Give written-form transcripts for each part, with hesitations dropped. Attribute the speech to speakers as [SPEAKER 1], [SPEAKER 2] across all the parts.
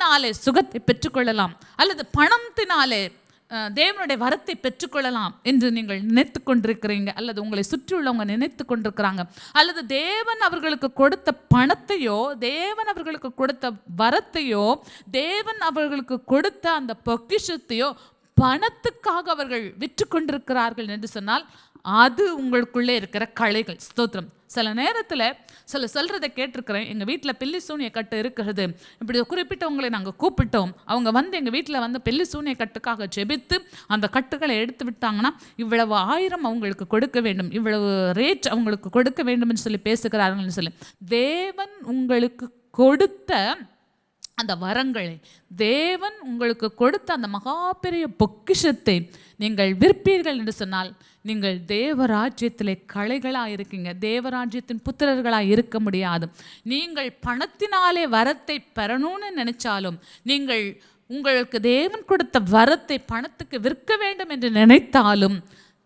[SPEAKER 1] பணத்தினாலே சுகத்தை பெற்றுக்கொள்ளலாம், அல்லது பணத்தினாலே தேவனுடைய வரத்தை பெற்றுக்கொள்ளலாம் என்று நீங்கள் நினைத்து கொண்டிருக்கிறீங்க, அல்லது உங்களை சுற்றியுள்ளவங்க நினைத்து கொண்டிருக்கிறாங்க, அல்லது தேவன் அவர்களுக்கு கொடுத்த பணத்தையோ, தேவன் அவர்களுக்கு கொடுத்த வரத்தையோ, தேவன் அவர்களுக்கு கொடுத்த அந்த பொக்கிஷத்தையோ பணத்துக்காக அவர்கள் விற்று கொண்டிருக்கிறார்கள் என்று சொன்னால் அது உங்களுக்குள்ளே இருக்கிற களைகள். ஸ்தோத்திரம். சில நேரத்தில் சொல்கிறத கேட்டிருக்கிறேன். எங்கள் வீட்டில் பில்லி சூனிய கட்டு இருக்கிறது, இப்படி குறிப்பிட்டவங்களை நாங்கள் கூப்பிட்டோம், அவங்க வந்து எங்கள் வீட்டில் வந்து பில்லி சூனிய கட்டுக்காக ஜெபித்து அந்த கட்டுகளை எடுத்து விட்டாங்கன்னா இவ்வளவு 1000 அவங்களுக்கு கொடுக்க வேண்டும், இவ்வளவு ரேட் அவங்களுக்கு கொடுக்க வேண்டும் என்று சொல்லி பேசுகிறார்கள்னு சொல்லி, தேவன் உங்களுக்கு கொடுத்த அந்த வரங்களை, தேவன் உங்களுக்கு கொடுத்த அந்த மகா பெரிய பொக்கிஷத்தை நீங்கள் விற்பீர்கள் என்று சொன்னால் நீங்கள் தேவராஜ்யத்திலே களைகளாக இருக்கீங்க, தேவராஜ்யத்தின் புத்திரர்களாக இருக்க முடியாது. நீங்கள் பணத்தினாலே வரத்தை பெறணும்னு நினைச்சாலும், நீங்கள் உங்களுக்கு தேவன் கொடுத்த வரத்தை பணத்துக்கு விற்க வேண்டும் என்று நினைத்தாலும்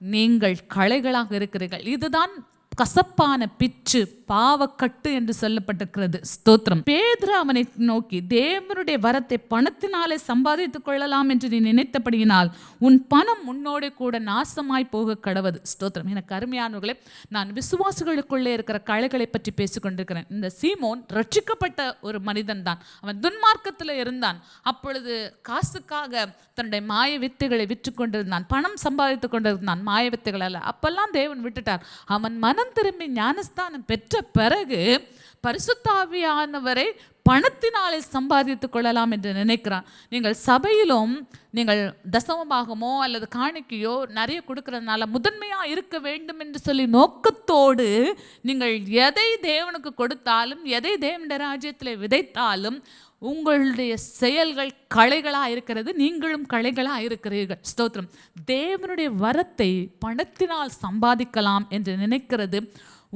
[SPEAKER 1] நீங்கள் களைகளாக இருக்கிறீர்கள். இதுதான் கசப்பான பிச்சு, பாவக்கட்டு என்று சொல்லப்பட்டிருக்கிறது. ஸ்தோத்திரம். பேதுரு அவனை நோக்கி, தேவனுடைய வரத்தை பணத்தினாலே சம்பாதித்துக் கொள்ளலாம் என்று நீ நினைத்தபடியினால் உன் பணம் உன்னோட கூட நாசமாய் போக கடவது. ஸ்தோத்திரம். எனக்கு அருமையானவர்களே, நான் விசுவாசிகளுக்குள்ளே இருக்கிற களைகளை பற்றி பேசிக்கொண்டிருக்கிறேன். இந்த சீமோன் ரட்சிக்கப்பட்ட ஒரு மனிதன் தான். அவன் துன்மார்க்கத்தில் இருந்தான். அப்பொழுது காசுக்காக தன்னுடைய மாய வித்தைகளை விற்று கொண்டிருந்தான், பணம் சம்பாதித்துக் கொண்டிருந்தான், மாய வித்தைகள் அல்ல. அப்பெல்லாம் தேவன் விட்டுட்டார். அவன் மனம் திரும்பி ஞானஸ்தானம் பெற்ற பிறகு பரிசுத்த ஆவியானவரை பணத்தினாலே சம்பாதித்துக் கொள்ளலாம் என்று நினைக்கிறான். நீங்கள் சபையிலும் நீங்கள் தசமபாகமோ அல்லது காணிக்கையோ நிறைய கொடுக்கறதுனால முதன்மையாக இருக்க வேண்டும் என்று சொல்லி நோக்கத்தோடு நீங்கள் எதை தேவனுக்கு கொடுத்தாலும், எதை தேவனுடைய ராஜ்யத்தில் விதைத்தாலும் உங்களுடைய செயல்கள் களைகளாக இருக்கிறது, நீங்களும் களைகளாக இருக்கிறீர்கள். ஸ்தோத்திரம். தேவனுடைய வரத்தை பணத்தினால் சம்பாதிக்கலாம் என்று நினைக்கிறது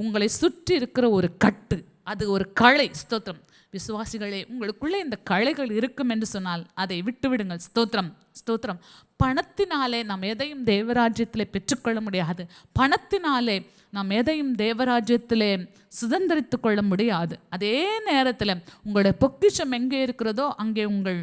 [SPEAKER 1] உங்களை சுற்றி இருக்கிற ஒரு கட்டு, அது ஒரு களை. ஸ்தோத்திரம். விசுவாசிகளே, உங்களுக்குள்ளே இந்த களைகள் இருக்கும் என்று சொன்னால் அதை விட்டுவிடுங்கள். ஸ்தோத்திரம். ஸ்தோத்திரம். பணத்தினாலே நாம் எதையும் தேவராஜ்யத்திலே பெற்றுக்கொள்ள முடியாது. பணத்தினாலே நாம் எதையும் தேவராஜ்யத்திலே சுதந்திரித்து கொள்ள முடியாது. அதே நேரத்தில் உங்களுடைய பொக்கிஷம் எங்கே இருக்கிறதோ அங்கே உங்கள்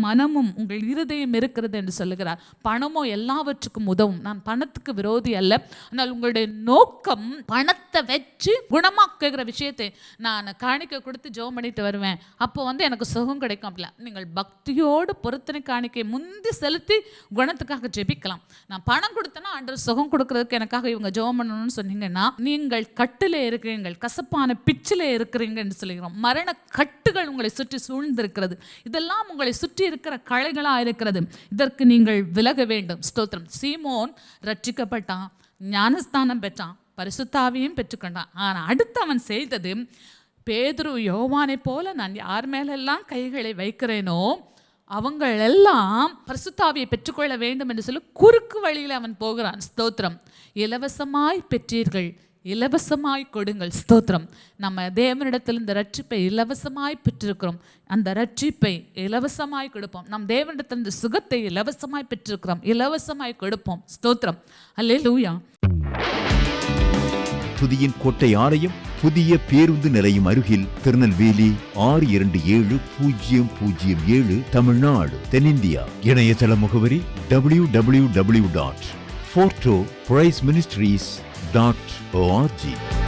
[SPEAKER 1] மனமும் உங்கள் இருதயம் இருக்கிறது என்று சொல்லுகிறார். பணமோ எல்லாவற்றுக்கும் உதவும். நான் பணத்துக்கு விரோதி அல்ல. ஆனால் உங்களுடைய நோக்கம் பணத்தை வச்சு குணமாக்குகிற விஷயத்தை நான் காணிக்கை கொடுத்து ஜெபம் பண்ணிட்டு வருவேன், அப்போ வந்து எனக்கு சுகம் கிடைக்கும் அப்படில. நீங்கள் பக்தியோடு பொருத்தனை காணிக்கை முந்தி செலுத்தி குணத்துக்காக ஜெபிக்கலாம். நான் பணம் கொடுத்தேன்னா ஆண்டவர் சுகம் கொடுக்கறதுக்கு எனக்காக இவங்க ஜெபம் பண்ணணும்னு சொன்னீங்கன்னா நீங்கள் கட்டிலே இருக்கிறீர்கள், கசப்பான பிச்சிலே இருக்கிறீங்க என்று சொல்லுகிறோம். மரண கட்டுகள் உங்களை சுற்றி சூழ்ந்திருக்கிறது. இதெல்லாம் உங்களை சுற்றி இருக்கிற களைகளாக இருக்கிறது. இதற்கு நீங்கள் விலக வேண்டும். ஸ்தோத்திரம். சீமோன் ரட்சிக்கப்பட்டான், ஞானஸ்தானம் பெற்றான், பரிசுத்த ஆவியையும் பெற்றுக்கொண்டான். ஆனால் அடுத்து அவன் செய்தது, பேதுரு யோவானை போல நான் யார் மேலெல்லாம் கைகளை வைக்கிறேனோ அவங்கள் எல்லாம் பரிசுத்த ஆவியை பெற்றுக்கொள்ள வேண்டும் என்று சொல்லி குறுக்கு வழியில் அவன் போகிறான். ஸ்தோத்திரம். இலவசமாய் பெற்றீர்கள், இலவசமாய் கொடுங்கள். ஸ்தோத்திரம். நம்ம தேவனிடத்தில் இந்த ரட்சிப்பை இலவசமாய் பெற்றிருக்கிறோம், அந்த ரட்சிப்பை இலவசமாய் கொடுப்போம். நம் தேவனிடத்தில் இந்த சுகத்தை இலவசமாய் பெற்றிருக்கிறோம், இலவசமாய் கொடுப்போம். ஸ்தோத்திரம். அல்லேலூயா.
[SPEAKER 2] துதியின் கோட்டை ஆலயம் புதிய பேருந்து நிலையம் அருகில், திருநெல்வேலி 620007 தமிழ்நாடு, தென்னிந்தியா. இணையதள முகவரி www.fortopriceministries.org.